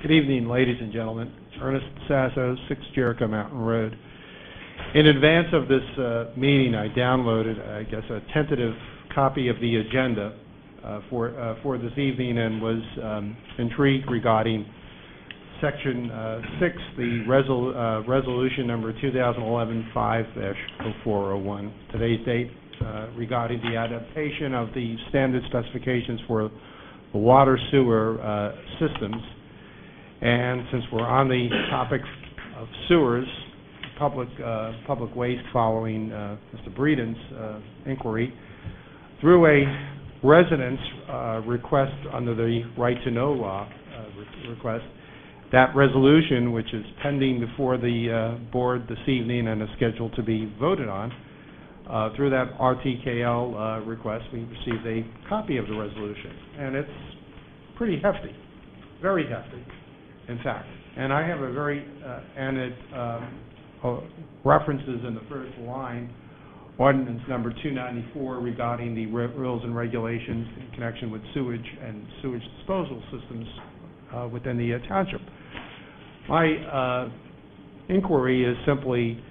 Good evening, ladies and gentlemen. Ernest Sasso, 6 Jericho Mountain Road. In advance of this meeting, I downloaded, a tentative copy of the agenda for this evening, and was intrigued regarding Section 6, the resolution number 2011-5-0401, today's date, regarding the adaptation of the standard specifications for the water sewer systems. And since we're on the topic of sewers, public waste, following Mr. Breeden's inquiry, through a residence request under the Right to Know law request, that resolution, which is pending before the board this evening and is scheduled to be voted on, through that RTKL request, we received a copy of the resolution, and it's pretty hefty, very hefty, in fact. And I have a very, and it references in the first line ordinance number 294 regarding the rules and regulations in connection with sewage and sewage disposal systems within the township. My inquiry is simply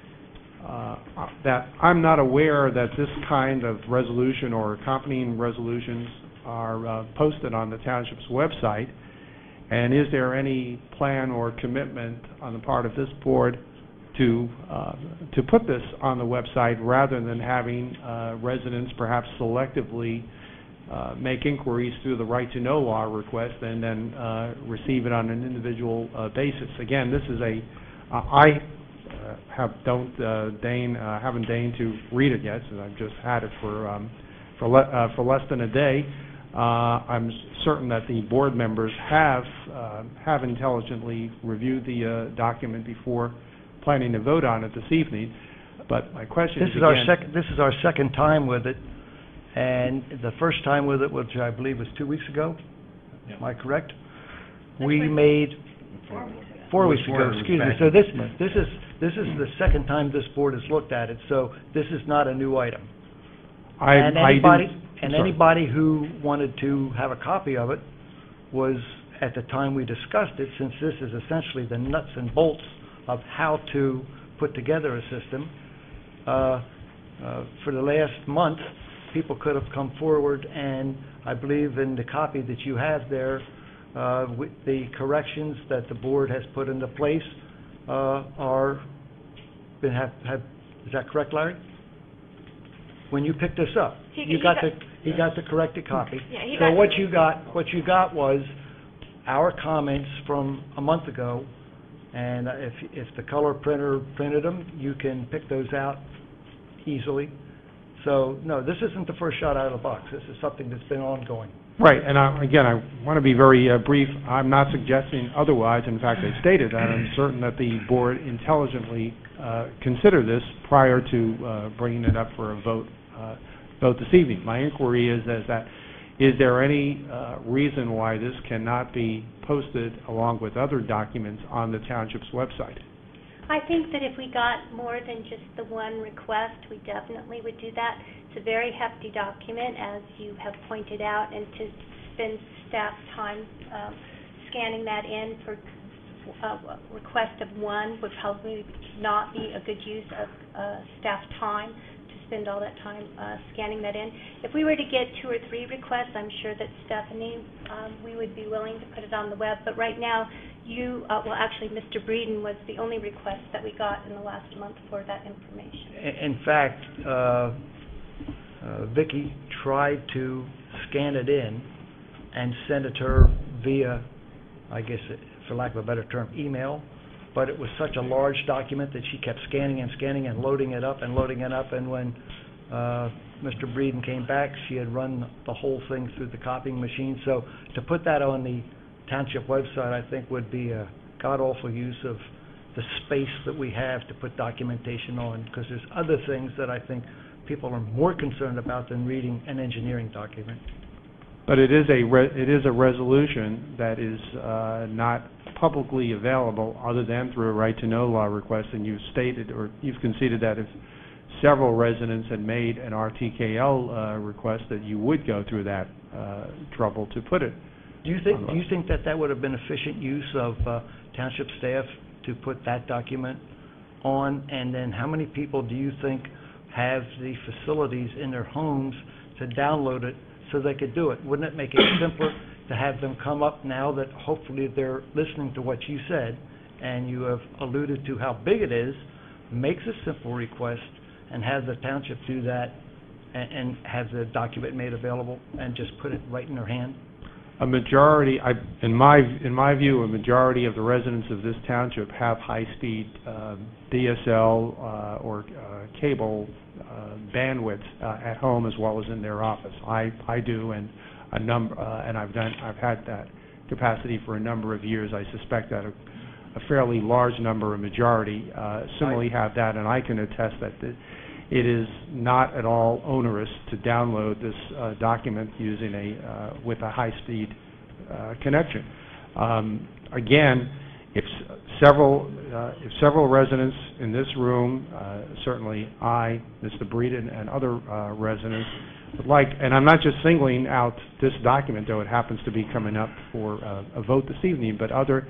that I'm not aware that this kind of resolution or accompanying resolutions are posted on the township's website. And is there any plan or commitment on the part of this board to put this on the website, rather than having residents perhaps selectively make inquiries through the Right to Know law request and then receive it on an individual basis? Again, this is I haven't deigned to read it yet, so I've just had it for less than a day. I'm certain that the board members have intelligently reviewed the document before planning to vote on it this evening. But my question is, this is our second time with it, and the first time with it, which I believe was 2 weeks ago. Yeah. Am I correct? We made 4 weeks ago. Excuse me. So this is the second time this board has looked at it. So this is not a new item. Anybody who wanted to have a copy of it was, at the time we discussed it, since this is essentially the nuts and bolts of how to put together a system, for the last month, people could have come forward, and I believe in the copy that you have there, with the corrections that the board has put into place is that correct, Larry? When you picked this up, he got the corrected copy. Yeah, so what you got was our comments from a month ago, and if the color printer printed them, you can pick those out easily. So no, this isn't the first shot out of the box. This is something that's been ongoing. Right, and again, I want to be very brief. I'm not suggesting otherwise. In fact, I stated that I'm certain that the board intelligently considered this prior to bringing it up for a vote this evening. My inquiry is there any reason why this cannot be posted along with other documents on the township's website? I think that if we got more than just the one request, we definitely would do that. It's a very hefty document, as you have pointed out, and to spend staff time scanning that in for a request of one would probably not be a good use of staff time, to spend all that time scanning that in. If we were to get 2 or 3 requests, I'm sure that Stephanie, we would be willing to put it on the web. But right now, well, actually, Mr. Breeden was the only request that we got in the last month for that information. In fact, Vicki tried to scan it in and send it to her via, I guess, for lack of a better term, email. But it was such a large document that she kept scanning and scanning and loading it up. And when Mr. Breeden came back, she had run the whole thing through the copying machine. So to put that on the township website, I think, would be a god-awful use of the space that we have to put documentation on, because there's other things that I think people are more concerned about than reading an engineering document. But it is a resolution that is not publicly available other than through a Right to Know law request, and you've stated, or you've conceded, that if several residents had made an RTKL request, that you would go through that trouble to put it Do you think that would have been efficient use of township staff to put that document on? And then how many people do you think have the facilities in their homes to download it so they could do it? Wouldn't it make it simpler to have them come up now that hopefully they're listening to what you said, and you have alluded to how big it is, makes a simple request, and have the township do that and have the document made available and just put it right in their hand? A majority, in my view, a majority of the residents of this township have high-speed DSL or cable bandwidth at home as well as in their office. I do, and I've had that capacity for a number of years. I suspect that a fairly large number, a majority, similarly have that, and I can attest that it is not at all onerous to download this document using with a high-speed connection. Again, if several residents in this room, certainly I, Mr. Breeden, and other residents would like, and I'm not just singling out this document, though it happens to be coming up for a vote this evening, but other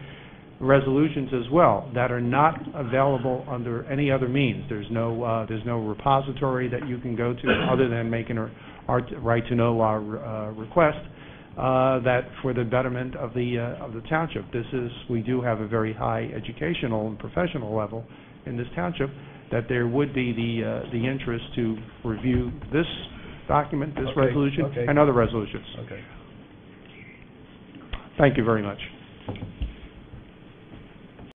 resolutions as well that are not available under any other means. There's no repository that you can go to other than making a right to know law request that for the betterment of the township. We do have a very high educational and professional level in this township, that there would be the interest to review this document, this resolution, and other resolutions. Okay. Thank you very much.